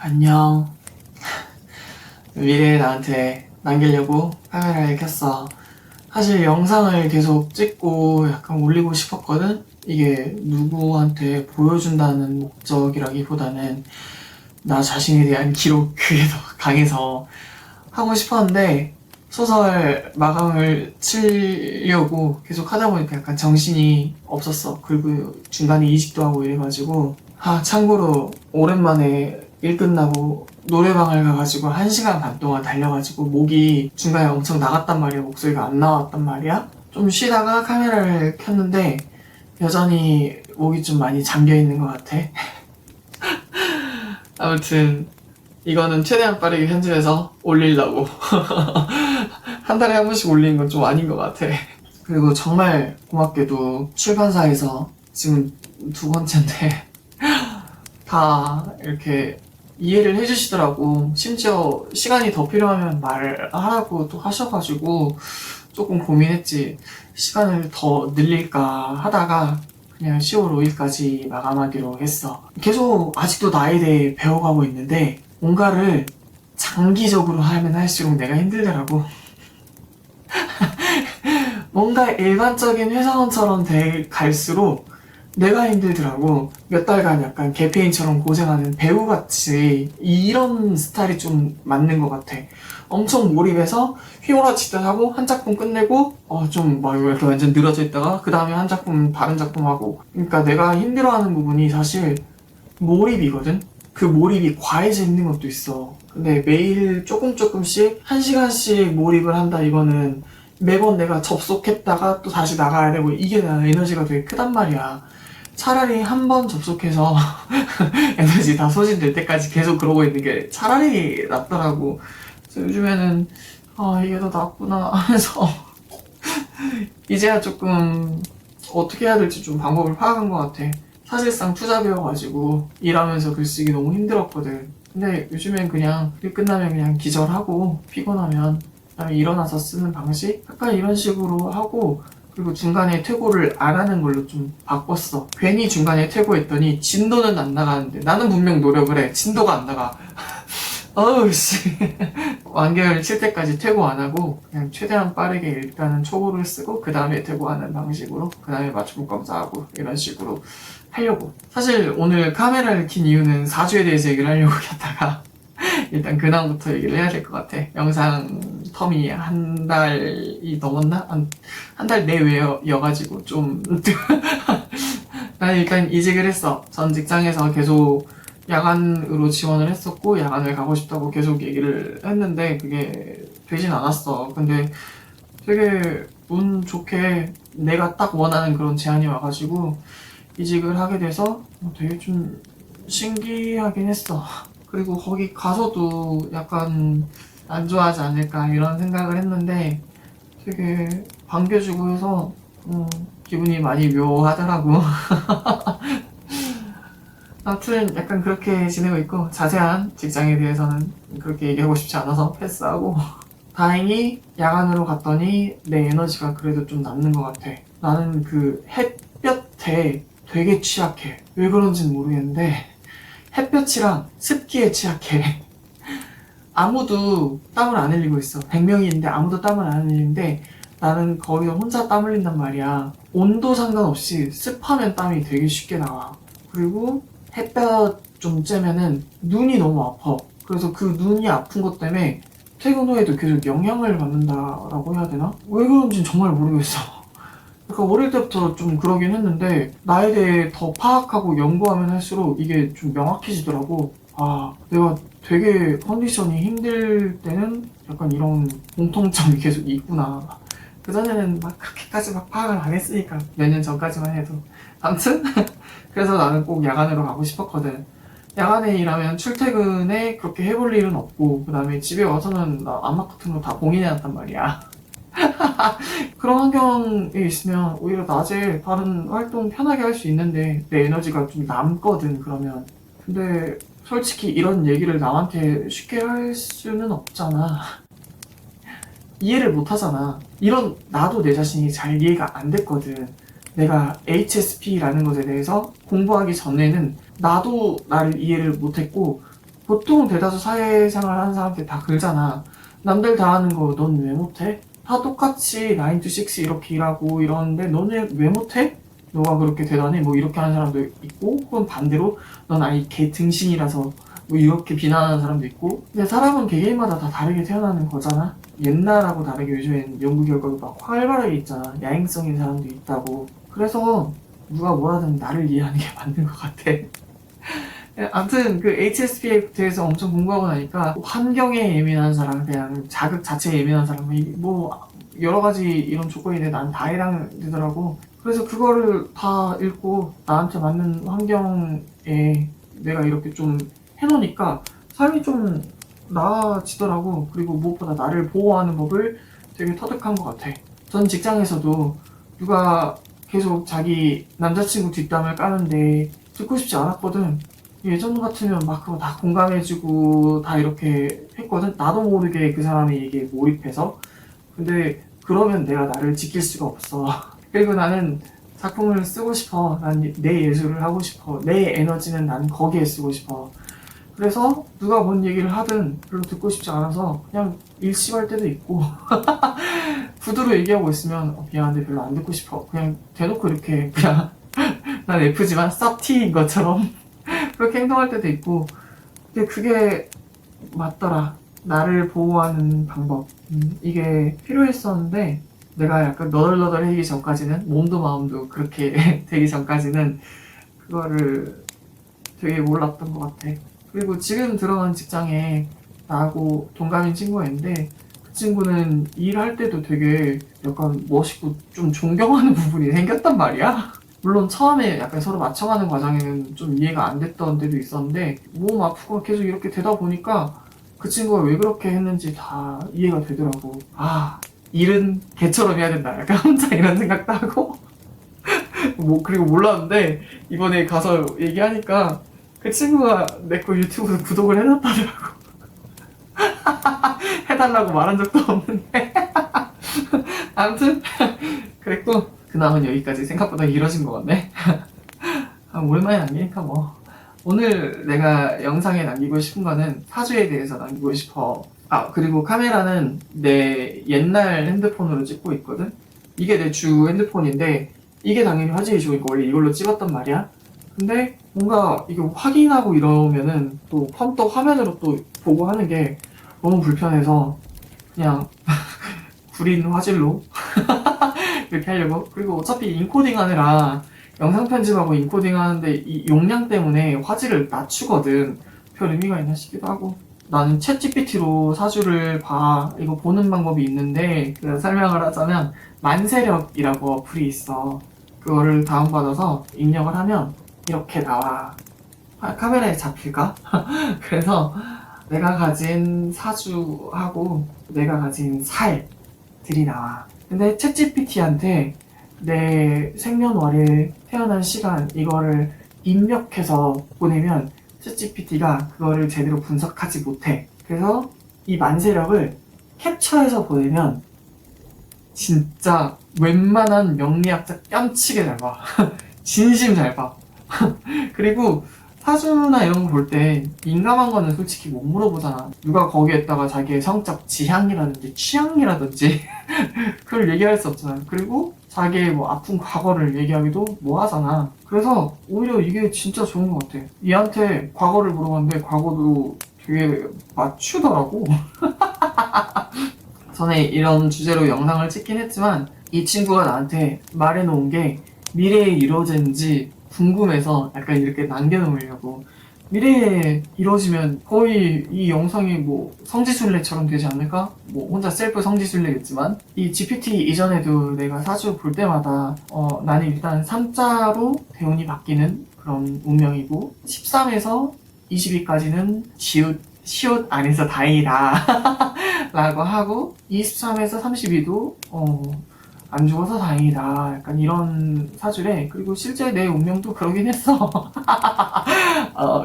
안녕. 미래의 나한테 남기려고 카메라를 켰어. 사실 영상을 계속 찍고 약간 올리고 싶었거든? 이게 누구한테 보여준다는 목적이라기보다는 나 자신에 대한 기록, 그게 더 강해서 하고 싶었는데, 소설 마감을 치려고 계속 하다 보니까 약간 정신이 없었어. 그리고 중간에 이직도 하고 이래가지고. 참고로 오랜만에 일 끝나고 노래방을 가가지고 1시간 반 동안 달려가지고 목이 중간에 엄청 나갔단 말이야. 목소리가 안 나왔단 말이야. 좀 쉬다가 카메라를 켰는데 여전히 목이 좀 많이 잠겨있는 것 같아. 아무튼 이거는 최대한 빠르게 편집해서 올리려고. 한 달에 한 번씩 올리는 건 좀 아닌 것 같아. 그리고 정말 고맙게도 출판사에서 지금 2번째인데 다 이렇게 이해를 해주시더라고. 심지어 시간이 더 필요하면 말하라고 또 하셔가지고 조금 고민했지. 시간을 더 늘릴까 하다가 그냥 10월 5일까지 마감하기로 했어. 계속 아직도 나에 대해 배워가고 있는데 뭔가를 장기적으로 하면 할수록 내가 힘들더라고. 뭔가 일반적인 회사원처럼 갈수록 내가 힘들더라고. 몇 달간 약간 개페인처럼 고생하는 배우같이 이런 스타일이 좀 맞는 것 같아. 엄청 몰입해서 휘몰아치듯 하고 한 작품 끝내고 좀 막 이렇게 완전 늘어져 있다가 그 다음에 한 작품 다른 작품 하고. 그러니까 내가 힘들어하는 부분이 사실 몰입이거든. 그 몰입이 과해져 있는 것도 있어. 근데 매일 조금씩 1시간씩 몰입을 한다. 이거는 매번 내가 접속했다가 또 다시 나가야 되고 이게 나 에너지가 되게 크단 말이야. 차라리 한 번 접속해서 에너지 다 소진될 때까지 계속 그러고 있는 게 차라리 낫더라고. 그래서 요즘에는 이게 더 낫구나 하면서 이제야 조금 어떻게 해야 될지 좀 방법을 파악한 것 같아. 사실상 투자 배워가지고 일하면서 글쓰기 너무 힘들었거든. 근데 요즘엔 그냥 일 끝나면 그냥 기절하고 피곤하면 그다음에 일어나서 쓰는 방식? 약간 이런 식으로 하고, 그리고 중간에 퇴고를 안 하는 걸로 좀 바꿨어. 괜히 중간에 퇴고했더니 진도는 안 나가는데 나는 분명 노력을 해. 진도가 안 나가. 어우 씨. 완결 칠 때까지 퇴고 안 하고 그냥 최대한 빠르게 일단은 초고를 쓰고 그 다음에 퇴고하는 방식으로, 그 다음에 맞춤 검사하고 이런 식으로 하려고. 사실 오늘 카메라를 킨 이유는 4주에 대해서 얘기를 하려고 켰다가 일단 근황부터 얘기를 해야 될 것 같아. 영상 텀이 한 달이 넘었나? 한 달 내외여가지고 좀 나는 일단 이직을 했어. 전 직장에서 계속 야간으로 지원을 했었고 야간을 가고 싶다고 계속 얘기를 했는데 그게 되진 않았어. 근데 되게 운 좋게 내가 딱 원하는 그런 제안이 와가지고 이직을 하게 돼서 되게 좀 신기하긴 했어. 그리고 거기 가서도 약간 안 좋아하지 않을까 이런 생각을 했는데 되게 반겨주고 해서 기분이 많이 묘하더라고. 아무튼 약간 그렇게 지내고 있고 자세한 직장에 대해서는 그렇게 얘기하고 싶지 않아서 패스하고 다행히 야간으로 갔더니 내 에너지가 그래도 좀 남는 것 같아. 나는 그 햇볕에 되게 취약해. 왜 그런지는 모르겠는데 햇볕이랑 습기에 취약해. 아무도 땀을 안 흘리고 있어. 100명이 있는데 아무도 땀을 안 흘리는데 나는 거기서 혼자 땀 흘린단 말이야. 온도 상관없이 습하면 땀이 되게 쉽게 나와. 그리고 햇볕 좀 쬐면은 눈이 너무 아파. 그래서 그 눈이 아픈 것 때문에 퇴근 후에도 계속 영향을 받는다라고 해야 되나? 왜 그런지는 정말 모르겠어. 그러니까 어릴 때부터 좀 그러긴 했는데 나에 대해 더 파악하고 연구하면 할수록 이게 좀 명확해지더라고. 내가 되게 컨디션이 힘들 때는 약간 이런 공통점이 계속 있구나. 그전에는 막 그렇게까지 막 파악을 안 했으니까 몇 년 전까지만 해도. 아무튼 그래서 나는 꼭 야간으로 가고 싶었거든. 야간에 일하면 출퇴근에 그렇게 해볼 일은 없고 그 다음에 집에 와서는 나 암막 같은 거 다 봉인해놨단 말이야. 그런 환경에 있으면 오히려 낮에 다른 활동 편하게 할 수 있는데 내 에너지가 좀 남거든. 그러면 근데 솔직히 이런 얘기를 남한테 쉽게 할 수는 없잖아. 이해를 못 하잖아. 이런 나도 내 자신이 잘 이해가 안 됐거든. 내가 HSP라는 것에 대해서 공부하기 전에는 나도 나를 이해를 못했고 보통 대다수 사회생활 하는 사람들 다 그러잖아. 남들 다 하는 거 넌 왜 못해? 다 똑같이 9 to 6 이렇게 일하고 이러는데 너는 왜 못해? 너가 그렇게 대단해? 뭐 이렇게 하는 사람도 있고, 혹은 반대로 넌 아예 개 등신이라서 뭐 이렇게 비난하는 사람도 있고. 근데 사람은 개개인마다 다 다르게 태어나는 거잖아. 옛날하고 다르게 요즘엔 연구 결과도 막 활발하게 있잖아. 야행성인 사람도 있다고. 그래서 누가 뭐라든 나를 이해하는 게 맞는 것 같아. 아무튼 그 HSP에 대해서 엄청 공부하고 나니까 환경에 예민한 사람, 그냥 자극 자체에 예민한 사람, 뭐 여러 가지 이런 조건인데 난 다 해당되더라고. 그래서 그거를 다 읽고 나한테 맞는 환경에 내가 이렇게 좀 해놓으니까 삶이 좀 나아지더라고. 그리고 무엇보다 나를 보호하는 법을 되게 터득한 것 같아. 전 직장에서도 누가 계속 자기 남자친구 뒷담을 까는데 듣고 싶지 않았거든. 예전 같으면 막 그거 다 공감해주고 다 이렇게 했거든. 나도 모르게 그 사람의 얘기에 몰입해서. 근데 그러면 내가 나를 지킬 수가 없어. 그리고 나는 작품을 쓰고 싶어. 난 내 예술을 하고 싶어. 내 에너지는 난 거기에 쓰고 싶어. 그래서 누가 뭔 얘기를 하든 별로 듣고 싶지 않아서 그냥 일심할 때도 있고 구두로 얘기하고 있으면 미안한데 별로 안 듣고 싶어. 그냥 대놓고 이렇게 그냥 난 F지만 쌉티인 것처럼 그렇게 행동할 때도 있고. 근데 그게 맞더라. 나를 보호하는 방법. 이게 필요했었는데 내가 약간 너덜너덜해지기 전까지는, 몸도 마음도 그렇게 되기 전까지는 그거를 되게 몰랐던 것 같아. 그리고 지금 들어간 직장에 나하고 동갑인 친구가 있는데 그 친구는 일할 때도 되게 약간 멋있고 좀 존경하는 부분이 생겼단 말이야. 물론 처음에 약간 서로 맞춰가는 과정에는 좀 이해가 안 됐던 때도 있었는데 몸 아프고 계속 이렇게 되다 보니까 그 친구가 왜 그렇게 했는지 다 이해가 되더라고. 아, 일은 개처럼 해야 된다. 약간 혼자 이런 생각도 하고. 뭐, 그리고 몰랐는데 이번에 가서 얘기하니까 그 친구가 내 거 유튜브 구독을 해놨다더라고. 해달라고 말한 적도 없는데. 아무튼 그랬고, 근황은 여기까지. 생각보다 길어진 것 같네. 오랜만에 남기니까 뭐. 오늘 내가 영상에 남기고 싶은 거는 사주에 대해서 남기고 싶어. 아, 그리고 카메라는 내 옛날 핸드폰으로 찍고 있거든? 이게 내 주 핸드폰인데 이게 당연히 화질이 좋으니까 원래 이걸로 찍었단 말이야. 근데 뭔가 이거 확인하고 이러면은 또 컴퓨터 화면으로 또 보고 하는 게 너무 불편해서 그냥 구린 화질로 이렇게 하려고. 그리고 어차피 인코딩 하느라 영상 편집하고 인코딩 하는데 이 용량 때문에 화질을 낮추거든. 별 의미가 있나 싶기도 하고. 나는 챗GPT로 사주를 봐. 이거 보는 방법이 있는데 설명을 하자면 만세력이라고 어플이 있어. 그거를 다운받아서 입력을 하면 이렇게 나와. 카메라에 잡힐까? 그래서 내가 가진 사주하고 내가 가진 살들이 나와. 근데 챗GPT한테 내 생년월일, 태어난 시간 이거를 입력해서 보내면 챗GPT가 그거를 제대로 분석하지 못해. 그래서 이 만세력을 캡처해서 보내면 진짜 웬만한 명리학자 뺨치게 잘 봐. 진심 잘 봐. 그리고 사주나 이런 거 볼 때 민감한 거는 솔직히 못 물어보잖아. 누가 거기에다가 자기의 성적 지향이라든지 취향이라든지 그걸 얘기할 수 없잖아. 그리고 자기의 뭐 아픈 과거를 얘기하기도 뭐 하잖아. 그래서 오히려 이게 진짜 좋은 것 같아. 얘한테 과거를 물어봤는데 과거도 되게 맞추더라고. 전에 이런 주제로 영상을 찍긴 했지만 이 친구가 나한테 말해놓은 게 미래에 이루어지는지 궁금해서 약간 이렇게 남겨놓으려고. 미래에 이루어지면 거의 이 영상이 뭐 성지순례처럼 되지 않을까? 뭐 혼자 셀프 성지순례겠지만 이 GPT 이전에도 내가 사주 볼 때마다 나는 일단 3자로 대운이 바뀌는 그런 운명이고 13에서 22까지는 시옷 안에서 다행이다 라고 하고 23에서 32도 안 죽어서 다행이다. 약간 이런 사주래. 그리고 실제 내 운명도 그러긴 했어.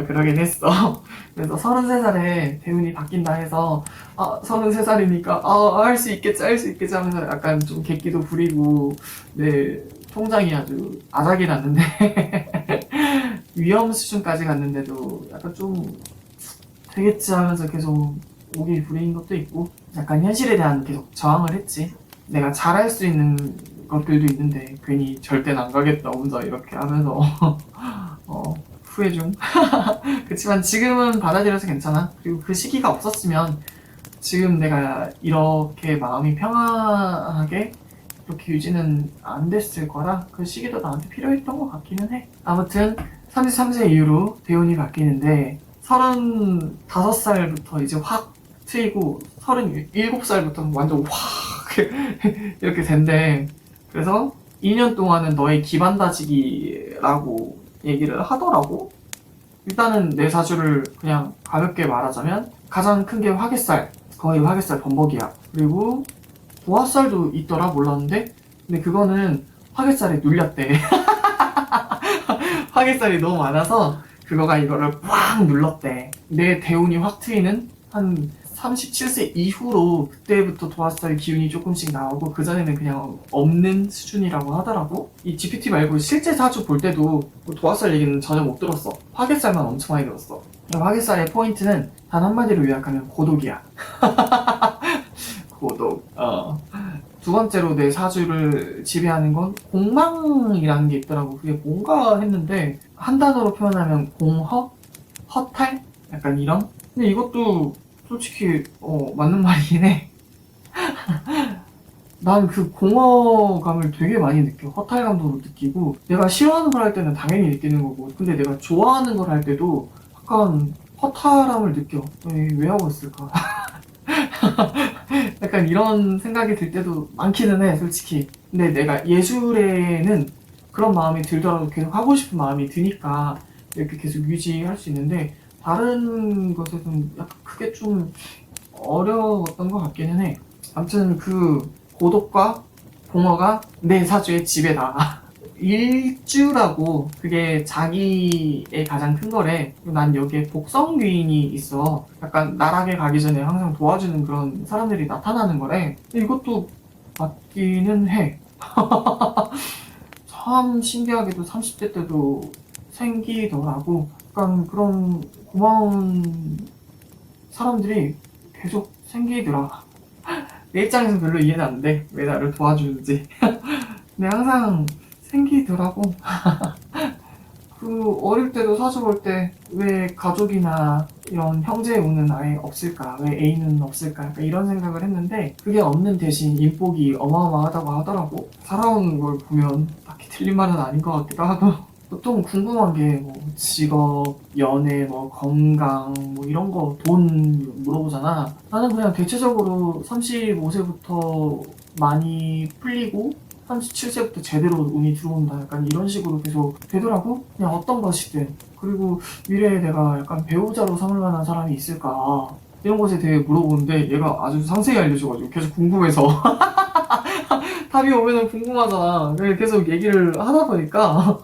그러긴 했어. 그래서 33살에 대운이 바뀐다 해서 33살이니까 할 수 있겠지 할 수 있겠지 하면서 약간 좀 객기도 부리고 내 통장이 아주 아작이 났는데 위험 수준까지 갔는데도 약간 좀 되겠지 하면서 계속 오길 부리는 것도 있고, 약간 현실에 대한 계속 저항을 했지. 내가 잘할 수 있는 것들도 있는데 괜히 절대는 안 가겠다 혼자 이렇게 하면서 후회 중. 그렇지만 지금은 받아들여서 괜찮아. 그리고 그 시기가 없었으면 지금 내가 이렇게 마음이 평안하게 이렇게 유지는 안 됐을 거라 그 시기도 나한테 필요했던 것 같기는 해. 아무튼 33세 이후로 대운이 바뀌는데 35살부터 이제 확 트이고 37살부터 완전 확 이렇게 된대. 그래서 2년 동안은 너의 기반 다지기라고 얘기를 하더라고. 일단은 내 사주를 그냥 가볍게 말하자면 가장 큰 게 화개살, 거의 화개살 범벅이야. 그리고 도화살도 있더라, 몰랐는데. 근데 그거는 화개살에 눌렸대. 화개살이 너무 많아서 그거가 이거를 꽉 눌렀대. 내 대운이 확 트이는 한 37세 이후로 그때부터 도화살 기운이 조금씩 나오고 그전에는 그냥 없는 수준이라고 하더라고. 이 GPT 말고 실제 사주 볼 때도 도화살 얘기는 전혀 못 들었어. 화개살만 엄청 많이 들었어. 화개살의 포인트는 단 한마디로 요약하면 고독이야. 고독. 두 번째로 내 사주를 지배하는 건 공망이라는 게 있더라고. 그게 뭔가 했는데 한 단어로 표현하면 공허? 허탈? 약간 이런? 근데 이것도 솔직히 맞는 말이긴 해. 난 그 공허감을 되게 많이 느껴. 허탈감도 느끼고 내가 싫어하는 걸 할 때는 당연히 느끼는 거고 근데 내가 좋아하는 걸 할 때도 약간 허탈함을 느껴. 왜 하고 있을까? 약간 이런 생각이 들 때도 많기는 해, 솔직히. 근데 내가 예술에는 그런 마음이 들더라도 계속 하고 싶은 마음이 드니까 이렇게 계속 유지할 수 있는데 다른 것에서는 약간 그게 좀 어려웠던 것 같기는 해. 아무튼 그 고독과 공허가 내 사주의 지배다. 일주라고 그게 자기의 가장 큰 거래. 난 여기에 복성귀인이 있어. 약간 나락에 가기 전에 항상 도와주는 그런 사람들이 나타나는 거래. 근데 이것도 맞기는 해. 참 신기하게도 30대 때도 생기더라고. 약간 그런 고마운 사람들이 계속 생기더라. 내 입장에서 별로 이해는 안 돼. 왜 나를 도와주는지. 근데 항상 생기더라고. 그 어릴 때도 사주 볼 때 왜 가족이나 이런 형제 운은 아예 없을까? 왜 애인은 없을까? 약간 이런 생각을 했는데 그게 없는 대신 인복이 어마어마하다고 하더라고. 살아오는 걸 보면 딱히 틀린 말은 아닌 것 같기도 하고. 보통 궁금한 게 뭐 직업, 연애, 뭐 건강 뭐 이런 거 돈 물어보잖아. 나는 그냥 대체적으로 35세부터 많이 풀리고 37세부터 제대로 운이 들어온다 약간 이런 식으로 계속 되더라고. 그냥 어떤 것이든. 그리고 미래에 내가 약간 배우자로 삼을 만한 사람이 있을까 이런 것에 대해 물어보는데 얘가 아주 상세히 알려줘가지고 계속 궁금해서 답이 오면은 궁금하잖아. 그래서 계속 얘기를 하다 보니까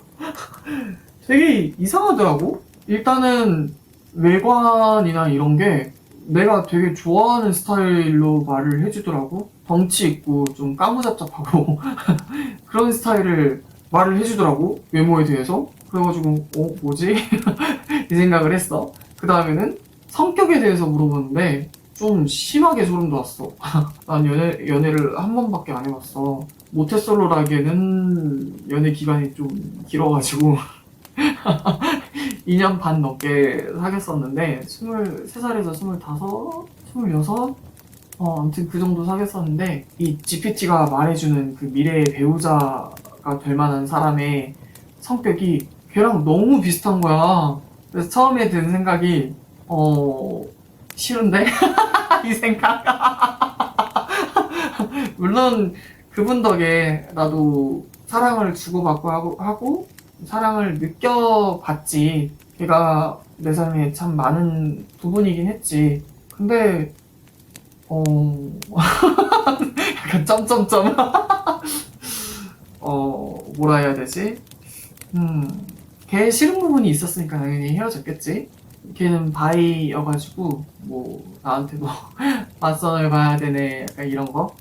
되게 이상하더라고. 일단은 외관이나 이런 게 내가 되게 좋아하는 스타일로 말을 해주더라고. 덩치 있고 좀 까무잡잡하고 그런 스타일을 말을 해주더라고. 외모에 대해서. 그래가지고 뭐지? 이 생각을 했어. 그 다음에는 성격에 대해서 물어보는데 좀 심하게 소름 돋았어. 난 연애를 한 번밖에 안 해봤어. 모태솔로라기에는 연애 기간이 좀 길어가지고 2년 반 넘게 사귀었었는데 23살에서 25, 26? 아무튼 그 정도 사귀었었는데 이 GPT가 말해주는 그 미래의 배우자가 될 만한 사람의 성격이 걔랑 너무 비슷한 거야. 그래서 처음에 든 생각이 싫은데? 이 생각. 물론 그분 덕에 나도 사랑을 주고받고 하고 사랑을 느껴봤지. 걔가 내 삶에 참 많은 부분이긴 했지. 근데 약간 점점점 뭐라 해야 되지? 걔 싫은 부분이 있었으니까 당연히 헤어졌겠지. 걔는 바이여가지고 뭐 나한테 뭐 맞선을 봐야 되네 약간 이런 거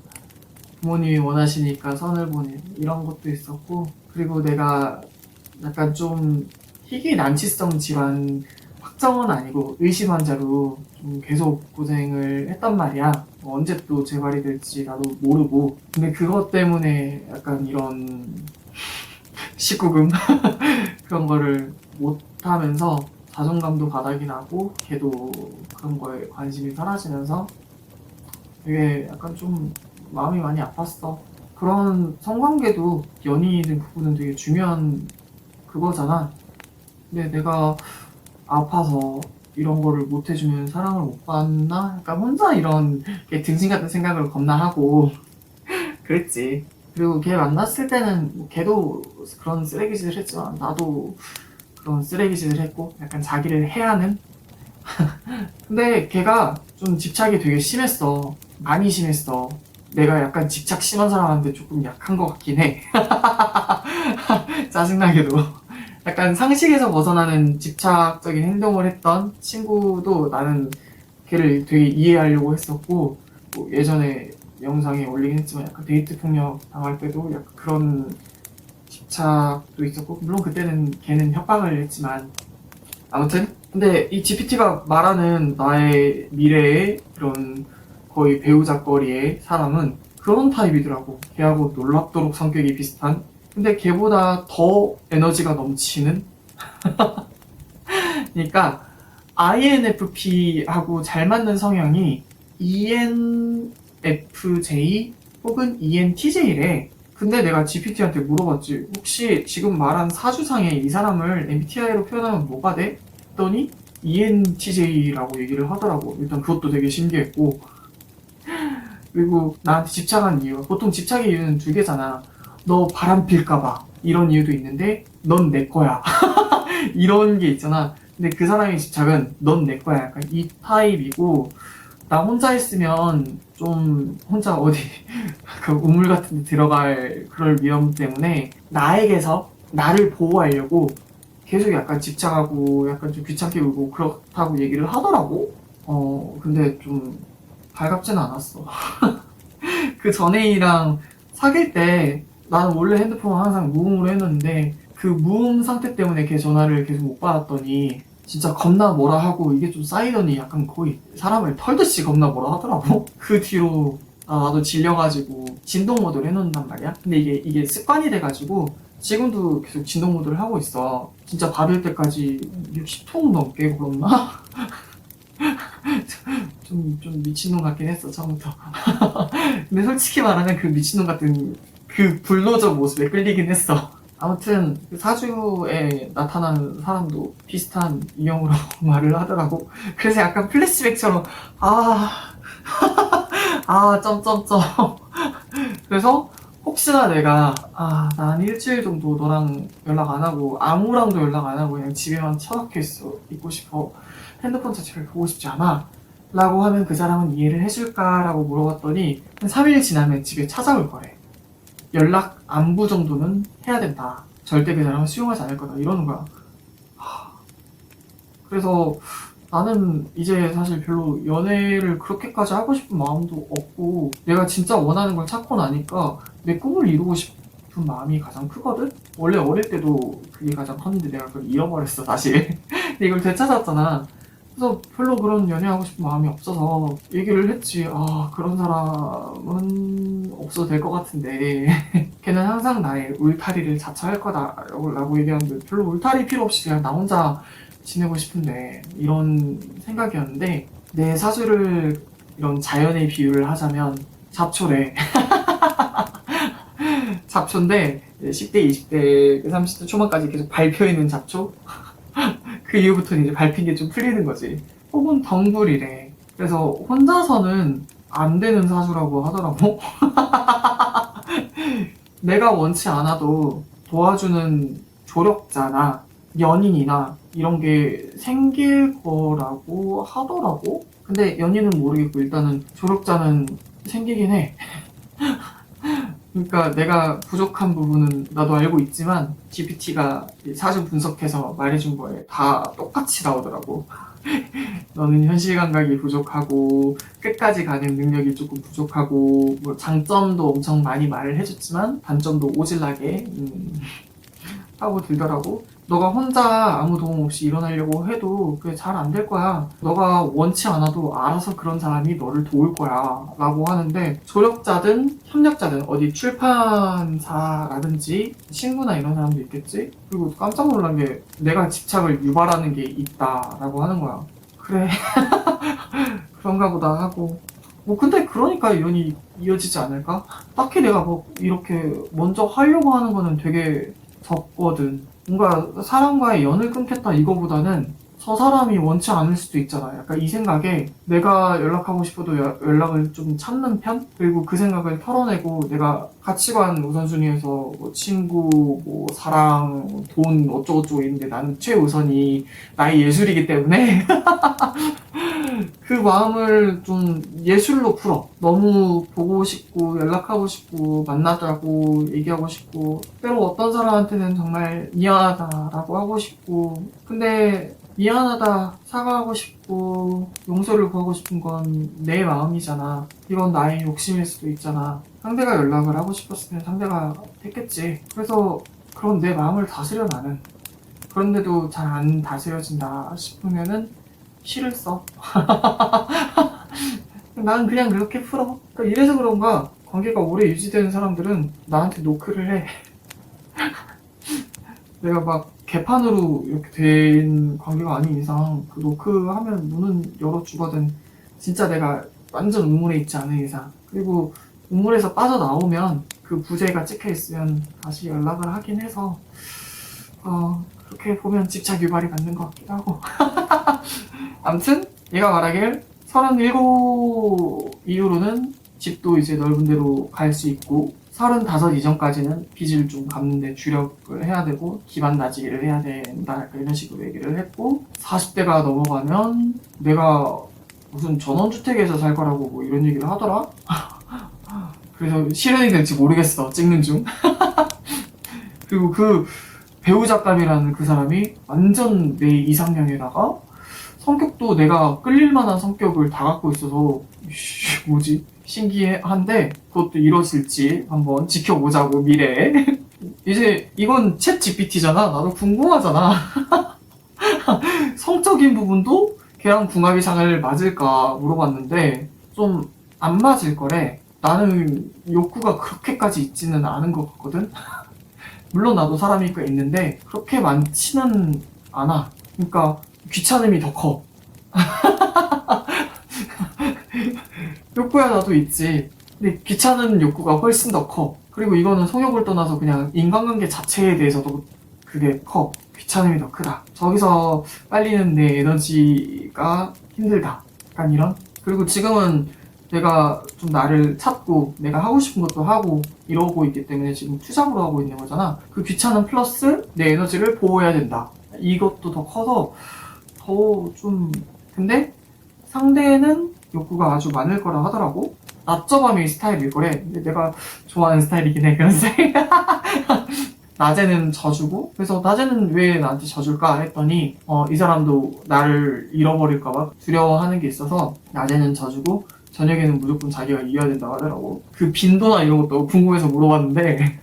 부모님이 원하시니까 선을 보내 이런 것도 있었고 그리고 내가 약간 좀 희귀 난치성 질환 확정은 아니고 의심 환자로 좀 계속 고생을 했단 말이야. 뭐 언제 또 재발이 될지 나도 모르고. 근데 그것 때문에 약간 이런 19금 그런 거를 못하면서 자존감도 바닥이 나고 걔도 그런 거에 관심이 사라지면서 되게 약간 좀 마음이 많이 아팠어. 그런 성관계도 연인이든 부부는 되게 중요한 그거잖아. 근데 내가 아파서 이런 거를 못 해주면 사랑을 못 받나? 약간 혼자 이런 등신 같은 생각을 겁나 하고 그랬지. 그리고 걔 만났을 때는 뭐 걔도 그런 쓰레기짓을 했지만 나도 그런 쓰레기짓을 했고 약간 자기를 해하는. 근데 걔가 좀 집착이 되게 심했어. 많이 심했어. 내가 약간 집착 심한 사람한테 조금 약한 것 같긴 해. 짜증나게도. 약간 상식에서 벗어나는 집착적인 행동을 했던 친구도 나는 걔를 되게 이해하려고 했었고, 뭐 예전에 영상에 올리긴 했지만 약간 데이트 폭력 당할 때도 약간 그런 집착도 있었고, 물론 그때는 걔는 협박을 했지만 아무튼 근데 이 GPT가 말하는 나의 미래의 그런 거의 배우자거리의 사람은 그런 타입이더라고. 걔하고 놀랍도록 성격이 비슷한, 근데 걔보다 더 에너지가 넘치는. 그러니까 INFP하고 잘 맞는 성향이 ENFJ 혹은 ENTJ래. 근데 내가 GPT한테 물어봤지. 혹시 지금 말한 사주상에 이 사람을 MBTI로 표현하면 뭐가 돼? 했더니 ENTJ라고 얘기를 하더라고. 일단 그것도 되게 신기했고, 그리고 나한테 집착한 이유, 보통 집착의 이유는 두 개잖아. 너 바람 필까봐 이런 이유도 있는데 넌 내 거야 이런 게 있잖아. 근데 그 사람의 집착은 넌 내 거야 약간 이 타입이고, 나 혼자 있으면 좀 혼자 어디 그 우물 같은 데 들어갈 그럴 위험 때문에 나에게서 나를 보호하려고 계속 약간 집착하고 약간 좀 귀찮게 굴고 그렇다고 얘기를 하더라고. 근데 좀 발갑지는 않았어. 그 전애인이랑 사귈 때 나는 원래 핸드폰을 항상 무음으로 해놨는데 그 무음 상태 때문에 걔 전화를 계속 못 받았더니 진짜 겁나 뭐라 하고 이게 좀 쌓이더니 약간 거의 사람을 털듯이 겁나 뭐라 하더라고. 그 뒤로 나도 질려가지고 진동 모드를 해놓는단 말이야. 근데 이게 습관이 돼가지고 지금도 계속 진동 모드를 하고 있어. 진짜 받을 때까지 60통 넘게 걸었나? 좀 미친놈 같긴 했어 처음부터. 근데 솔직히 말하면 그 미친놈 같은 그 불도저 모습에 끌리긴 했어. 아무튼 그 사주에 나타나는 사람도 비슷한 유형으로 말을 하더라고. 그래서 약간 플래시백처럼 아, 점점점. 그래서 혹시나 내가 난 일주일 정도 너랑 연락 안 하고 아무랑도 연락 안 하고 그냥 집에만 처박혀 있고 싶어. 핸드폰 자체를 보고 싶지 않아. 라고 하면 그 사람은 이해를 해줄까라고 물어봤더니 한 3일 지나면 집에 찾아올 거래. 연락 안부 정도는 해야 된다. 절대 그 사람은 수용하지 않을 거다. 이러는 거야. 그래서 나는 이제 사실 별로 연애를 그렇게까지 하고 싶은 마음도 없고, 내가 진짜 원하는 걸 찾고 나니까 내 꿈을 이루고 싶은 마음이 가장 크거든? 원래 어릴 때도 그게 가장 컸는데 내가 그걸 잃어버렸어 사실. 근데 이걸 되찾았잖아. 그래서 별로 그런 연애하고 싶은 마음이 없어서 얘기를 했지. 그런 사람은 없어도 될 것 같은데 걔는 항상 나의 울타리를 자처할 거다라고 얘기하는데 별로 울타리 필요 없이 그냥 나 혼자 지내고 싶은데 이런 생각이었는데, 내 사주를 이런 자연의 비유를 하자면 잡초래. 잡초인데 10대, 20대, 30대 초반까지 계속 밟혀있는 잡초? 그 이후부터는 이제 밟힌 게 좀 풀리는 거지. 혹은 덩굴이래. 그래서 혼자서는 안 되는 사주라고 하더라고. 내가 원치 않아도 도와주는 조력자나 연인이나 이런 게 생길 거라고 하더라고. 근데 연인은 모르겠고 일단은 조력자는 생기긴 해. 그러니까 내가 부족한 부분은 나도 알고 있지만 GPT가 사주 분석해서 말해준 거에 다 똑같이 나오더라고. 너는 현실 감각이 부족하고 끝까지 가는 능력이 조금 부족하고, 뭐 장점도 엄청 많이 말을 해줬지만 단점도 오질나게 하고 들더라고. 너가 혼자 아무 도움 없이 일어나려고 해도 그게 잘 안 될 거야. 너가 원치 않아도 알아서 그런 사람이 너를 도울 거야. 라고 하는데, 조력자든 협력자든 어디 출판사라든지 친구나 이런 사람도 있겠지? 그리고 깜짝 놀란 게 내가 집착을 유발하는 게 있다라고 하는 거야. 그래. 그런가 보다 하고. 뭐 근데 그러니까 연이 이어지지 않을까? 딱히 내가 뭐 이렇게 먼저 하려고 하는 거는 되게 적거든. 뭔가 사람과의 연을 끊겠다 이거보다는 저 사람이 원치 않을 수도 있잖아. 약간 이 생각에 내가 연락하고 싶어도 연락을 좀 참는 편? 그리고 그 생각을 털어내고 내가 가치관 우선순위에서 뭐 친구, 뭐 사랑, 돈 어쩌고저쩌고 있는데 나는 최우선이 나의 예술이기 때문에 그 마음을 좀 예술로 풀어. 너무 보고 싶고 연락하고 싶고 만나자고 얘기하고 싶고 때로 어떤 사람한테는 정말 미안하다라고 하고 싶고 근데 미안하다 사과하고 싶고 용서를 구하고 싶은 건 내 마음이잖아. 이건 나의 욕심일 수도 있잖아. 상대가 연락을 하고 싶었으면 상대가 했겠지. 그래서 그런 내 마음을 다스려 나는. 그런데도 잘 안 다스려진다 싶으면은 시를 써. 난 그냥 그렇게 풀어. 그러니까 이래서 그런가 관계가 오래 유지되는 사람들은 나한테 노크를 해. 내가 막 개판으로 이렇게 된 관계가 아닌 이상 그 노크하면 문은 열어주거든. 진짜 내가 완전 우물에 있지 않은 이상. 그리고 우물에서 빠져나오면 그 부재가 찍혀있으면 다시 연락을 하긴 해서 그렇게 보면 집착 유발이 맞는 것 같기도 하고. 아무튼 얘가 말하길 37 이후로는 집도 이제 넓은 데로 갈 수 있고 35 이전까지는 빚을 좀 갚는데 주력을 해야 되고 기반 다지기를 해야 된다 이런 식으로 얘기를 했고 40대가 넘어가면 내가 무슨 전원주택에서 살 거라고 뭐 이런 얘기를 하더라. 그래서 실현이 될지 모르겠어. 찍는 중. 그리고 그 배우작감이라는 그 사람이 완전 내 이상형에다가 성격도 내가 끌릴 만한 성격을 다 갖고 있어서 뭐지? 신기한데 그것도 이루어질지 한번 지켜보자고 미래에. 이제 이건 챗 GPT잖아. 나도 궁금하잖아. 성적인 부분도 걔랑 궁합이 잘 맞을까 물어봤는데 좀 안 맞을 거래. 나는 욕구가 그렇게까지 있지는 않은 것 같거든. 물론 나도 사람이니까 있는데 그렇게 많지는 않아. 그러니까 귀찮음이 더 커. 욕구야 나도 있지. 근데 귀찮은 욕구가 훨씬 더 커. 그리고 이거는 성욕을 떠나서 그냥 인간관계 자체에 대해서도 그게 커. 귀찮음이 더 크다. 저기서 빨리는 내 에너지가 힘들다. 약간 이런. 그리고 지금은 내가 좀 나를 찾고 내가 하고 싶은 것도 하고 이러고 있기 때문에 지금 투잡으로 하고 있는 거잖아. 그 귀찮음 플러스 내 에너지를 보호해야 된다. 이것도 더 커서 더 좀 근데 상대는 욕구가 아주 많을 거라 하더라고. 낮저밤이 스타일일 거래. 근데 내가 좋아하는 스타일이긴 해. 그런 스타일. 낮에는 져주고 그래서 낮에는 왜 나한테 져줄까 했더니 이 사람도 나를 잃어버릴까봐 두려워하는 게 있어서 낮에는 져주고 저녁에는 무조건 자기가 이겨야 된다고 하더라고. 그 빈도나 이런 것도 궁금해서 물어봤는데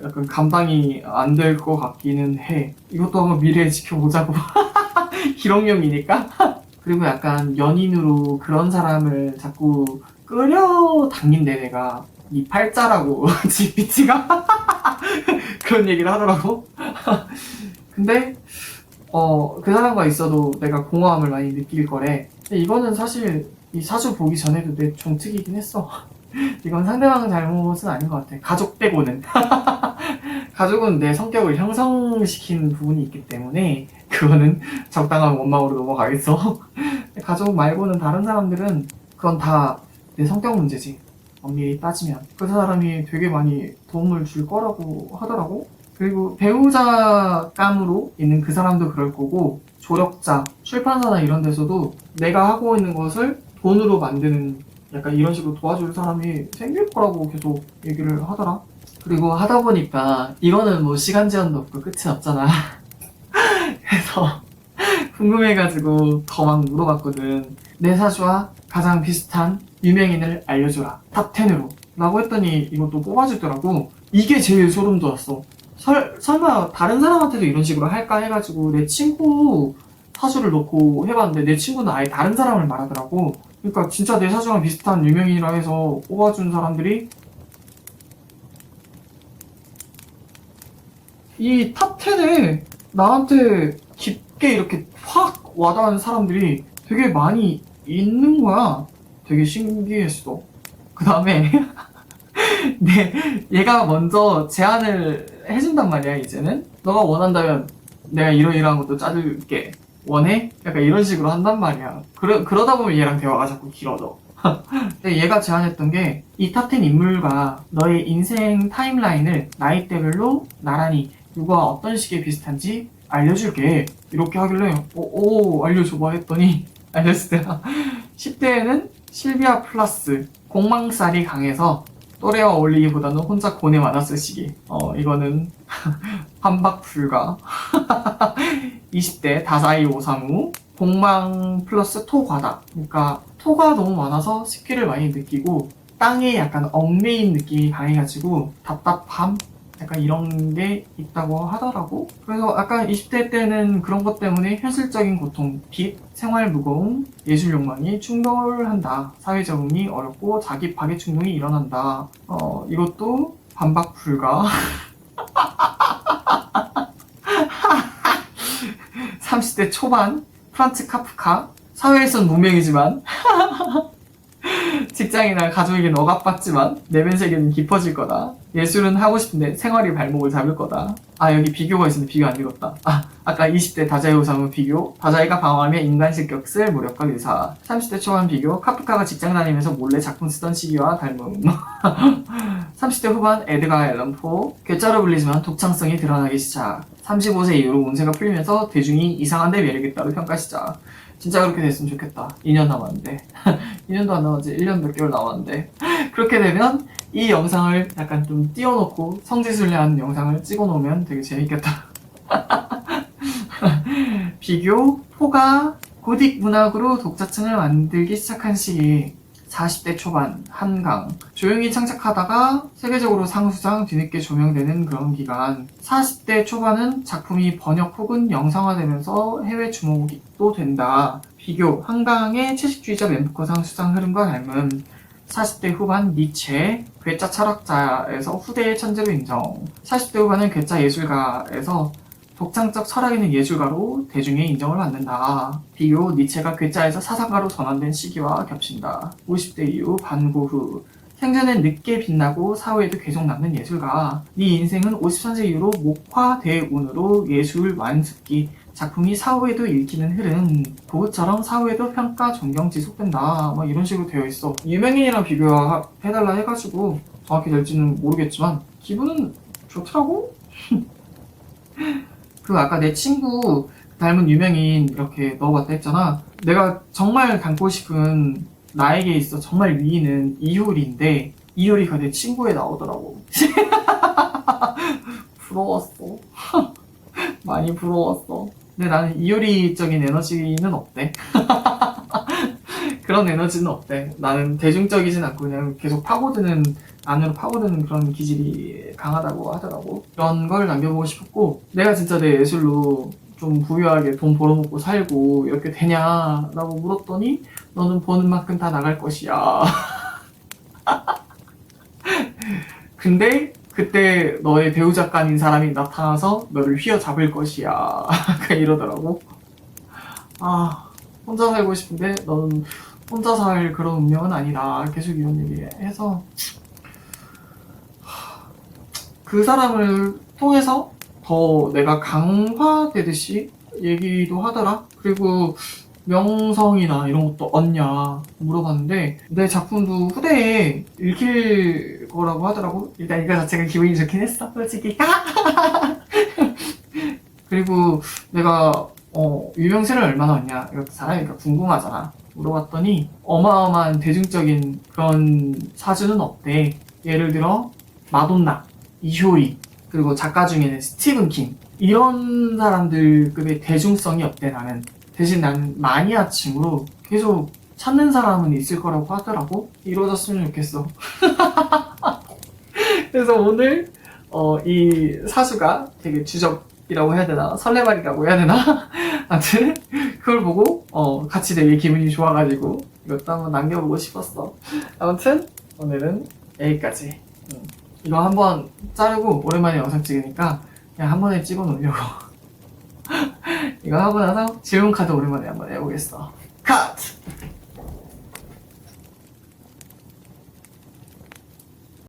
약간 감당이 안 될 것 같기는 해. 이것도 한번 미래에 지켜보자고. 기록용이니까. 그리고 약간 연인으로 그런 사람을 자꾸 끌어당긴대 내가. 이 팔자라고 GPT가 그런 얘기를 하더라고. 근데 그 사람과 있어도 내가 공허함을 많이 느낄 거래. 근데 이거는 사실 이 사주 보기 전에도 내 종특이긴 했어. 이건 상대방 잘못은 아닌 것 같아. 가족 빼고는. 가족은 내 성격을 형성시킨 부분이 있기 때문에 그거는 적당한 원망으로 넘어가겠어. 가족 말고는 다른 사람들은 그건 다 내 성격 문제지. 엄밀히 따지면 그 사람이 되게 많이 도움을 줄 거라고 하더라고. 그리고 배우자감으로 있는 그 사람도 그럴 거고 조력자, 출판사나 이런 데서도 내가 하고 있는 것을 돈으로 만드는 약간 이런 식으로 도와줄 사람이 생길 거라고 계속 얘기를 하더라. 그리고 하다 보니까 이거는 뭐 시간 제한도 없고 끝이 없잖아. 그래서 궁금해가지고 더 막 물어봤거든. 내 사주와 가장 비슷한 유명인을 알려줘라. 탑 10으로. 라고 했더니 이것도 뽑아주더라고. 이게 제일 소름 돋았어. 설마 다른 사람한테도 이런 식으로 할까 해가지고 내 친구 사주를 놓고 해봤는데 내 친구는 아예 다른 사람을 말하더라고. 그러니까 진짜 내 사주랑 비슷한 유명인이라 해서 뽑아준 사람들이 이 탑10에 나한테 깊게 이렇게 확 와닿은 사람들이 되게 많이 있는 거야. 되게 신기했어. 그 다음에 얘가 먼저 제안을 해준단 말이야. 이제는 너가 원한다면 내가 이러이러한 것도 짜줄게. 원해? 약간 이런 식으로 한단 말이야. 그러다 보면 얘랑 대화가 자꾸 길어져. 근데 얘가 제안했던 게 이 탑10 인물과 너의 인생 타임라인을 나이대별로 나란히 누가 어떤 식의 비슷한지 알려줄게. 이렇게 하길래 알려줘봐 했더니 알렸을 때가 10대에는 실비아 플러스 공망살이 강해서 또래와 어울리기보다는 혼자 고뇌 많았을 시기. 이거는 반박 불가. 20대 다사이 오사무 공망 플러스 토과다. 그러니까 토가 너무 많아서 식기를 많이 느끼고 땅에 약간 얽매인 느낌이 강해가지고 답답함? 약간 이런 게 있다고 하더라고. 그래서 약간 20대 때는 그런 것 때문에 현실적인 고통, 빚, 생활 무거움, 예술 욕망이 충돌한다. 사회 적응이 어렵고 자기 파괴 충동이 일어난다. 이것도 반박 불가. 30대 초반 프란츠 카프카. 사회에선 무명이지만 직장이나 가족에게는 억압받지만 내면 세계는 깊어질 거다. 예술은 하고 싶은데 생활이 발목을 잡을 거다. 여기 비교가 있었는데 비교 안 읽었다. 아까 20대 다자이 오사무 비교. 다자이가 방황하며 인간 실격을 무력과 의사. 30대 초반 비교. 카프카가 직장 다니면서 몰래 작품 쓰던 시기와 닮음. 30대 후반 에드가 앨런 포. 괴짜로 불리지만 독창성이 드러나기 시작. 35세 이후로 운세가 풀리면서 대중이 이상한데 매력있다고 평가 시작. 진짜 그렇게 됐으면 좋겠다. 2년 남았는데 2년도 안 남았지. 1년 몇 개월 남았는데 그렇게 되면 이 영상을 약간 좀 띄워놓고 성지순례하는 영상을 찍어놓으면 되게 재밌겠다. 비교, 포가 고딕 문학으로 독자층을 만들기 시작한 시기. 40대 초반 한강. 조용히 창작하다가 세계적으로 상수상 뒤늦게 조명되는 그런 기간. 40대 초반은 작품이 번역 혹은 영상화되면서 해외 주목이 또 된다. 비교. 한강의 채식주의자 멤버상 수상 흐름과 닮은. 40대 후반 니체. 괴짜 철학자에서 후대의 천재로 인정. 40대 후반은 괴짜 예술가에서 독창적 철학 있는 예술가로 대중의 인정을 받는다. 비교, 니체가 괴짜에서 사상가로 전환된 시기와 겹친다. 50대 이후 반고흐. 생전엔 늦게 빛나고 사후에도 계속 남는 예술가. 네 인생은 53세 이후로 목화대운으로 예술 완숙기. 작품이 사후에도 읽히는 흐름. 고흐처럼 사후에도 평가, 존경 지속된다. 막 이런 식으로 되어 있어. 유명인이랑 비교해달라 해가지고 정확히 될지는 모르겠지만 기분은 좋더라고? 그 아까 내 친구 닮은 유명인 이렇게 넣어봤다 했잖아. 내가 정말 닮고 싶은 나에게 있어 정말 위인은 이효리인데 이효리가 내 친구에 나오더라고. 부러웠어. 많이 부러웠어. 근데 나는 이효리적인 에너지는 없대. 그런 에너지는 없대. 나는 대중적이진 않고 그냥 계속 안으로 파고드는 그런 기질이 강하다고 하더라고. 그런 걸 남겨보고 싶었고, 내가 진짜 내 예술로 좀 부유하게 돈 벌어먹고 살고 이렇게 되냐 라고 물었더니 너는 버는 만큼 다 나갈 것이야. 근데 그때 너의 배우 작가인 사람이 나타나서 너를 휘어잡을 것이야. 이러더라고. 혼자 살고 싶은데 너는 혼자 살 그런 운명은 아니다. 계속 이런 얘기 해서 그 사람을 통해서 더 내가 강화되듯이 얘기도 하더라. 그리고 명성이나 이런 것도 얻냐 물어봤는데 내 작품도 후대에 읽힐 거라고 하더라고. 일단 이거 자체가 기분이 좋긴 했어, 솔직히. 그리고 내가 유명세를 얼마나 얻냐, 이렇게 사람이니까 궁금하잖아. 물어봤더니 어마어마한 대중적인 그런 사주는 없대. 예를 들어 마돈나, 이효리, 그리고 작가 중에는 스티븐 킹, 이런 사람들급의 대중성이 없대. 나는 대신 나는 마니아층으로 계속 찾는 사람은 있을 거라고 하더라고. 이루어졌으면 좋겠어. 그래서 오늘 이 사수가 되게 주접이라고 해야 되나 설레발이라고 해야 되나 아무튼 그걸 보고 같이 되게 기분이 좋아가지고 이것도 한번 남겨보고 싶었어. 아무튼 오늘은 여기까지. 이거 한번 자르고 오랜만에 영상 찍으니까 그냥 한 번에 찍어 놓으려고. 이거 하고 나서 질문 카드 오랜만에 한번 해보겠어. 컷!